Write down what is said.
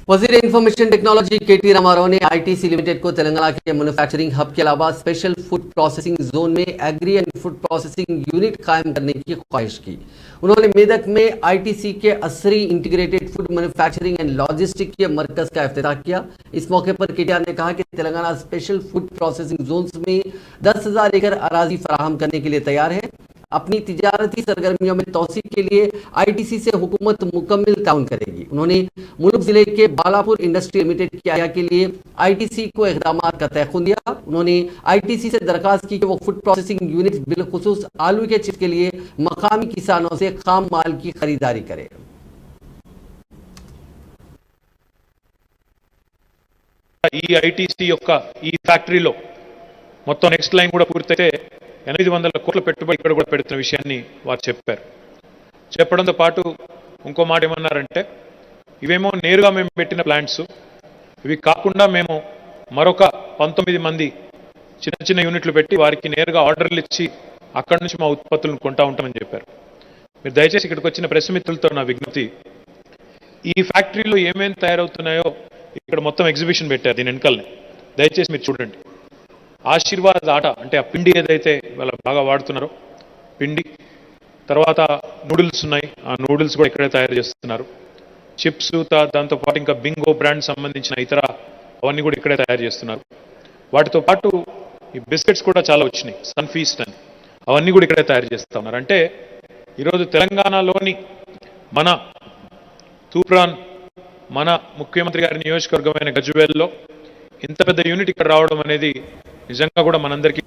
वजीर information technology केटी रामाराव ने ITC limited को तेलंगाना के मैन्युफैक्चरिंग हब के अलावा स्पेशल फूड प्रोसेसिंग जोन में agri and food processing unit कायम करने की ख्वाहिश की। उन्होंने मेदक में आईटीसी के असरी integrated food manufacturing and logistic के मरकज का इफ्तिताह किया। इस मौके पर केटीआर ने कहा कि Telangana special food processing zone में 10,000 एकड़ अराजी फराहम करने के लिए तैयार है। अपनी तिजारती सरगर्मियों में तौसी के लिए आईटीसी से हुकूमत मुकम्मल ताउन करेगी। उन्होंने मुल्क जिले के बालापुर इंडस्ट्री लिमिटेड की आया के लिए आईटीसी को इकदाम का तयखुन दिया। उन्होंने आईटीसी से दरखास्त की कि वो फूड प्रोसेसिंग यूनिट बिलखुसूस आलू के चिप्स के लिए मकामी किसानों से खाम माल की खरीदारी करे। ఈ ఐటీసీ యొక్క ఈ ఫ్యాక్టరీలో మొత్తం నెక్స్ట్ లైన్ కూడా పూర్తయితే 800 కోట్ల పెట్టుబడి ఇక్కడ కూడా పెడుతున్న విషయాన్ని వారు చెప్పారు. చెప్పడంతో పాటు ఇంకో మాట ఏమన్నారంటే ఇవేమో నేరుగా మేము పెట్టిన ప్లాంట్స్, ఇవి కాకుండా మేము మరొక 19 మంది చిన్న చిన్న యూనిట్లు పెట్టి వారికి నేరుగా ఆర్డర్లు ఇచ్చి అక్కడి నుంచి మా ఉత్పత్తులను కొంటా ఉంటామని చెప్పారు. మీరు దయచేసి ఇక్కడికి వచ్చిన ప్రెస్ మిత్రులతో నా విజ్ఞప్తి, ఈ ఫ్యాక్టరీలో ఏమేమి తయారవుతున్నాయో ఇక్కడ మొత్తం ఎగ్జిబిషన్ పెట్టారు. దీని వెనకాలనే దయచేసి మీరు చూడండి. ఆశీర్వాద్ ఆట అంటే ఆ పిండి ఏదైతే వాళ్ళు బాగా వాడుతున్నారో పిండి, తర్వాత నూడిల్స్ ఉన్నాయి, ఆ నూడిల్స్ కూడా ఇక్కడే తయారు చేస్తున్నారు. చిప్స్, దాంతో పాటు ఇంకా బింగో బ్రాండ్ సంబంధించిన ఇతర అవన్నీ కూడా ఇక్కడే తయారు చేస్తున్నారు. వాటితో పాటు ఈ బిస్కెట్స్ కూడా చాలా వచ్చినాయి, సన్ ఫీస్ట్ అని, అవన్నీ కూడా ఇక్కడే తయారు చేస్తూ ఉన్నారు. అంటే ఈరోజు తెలంగాణలోని మన తూప్రాన్, మన ముఖ్యమంత్రి గారి నియోజకవర్గమైన గజ్వేల్లో ఇంత పెద్ద యూనిట్ ఇక్కడ రావడం అనేది నిజంగా కూడా మనందరికీ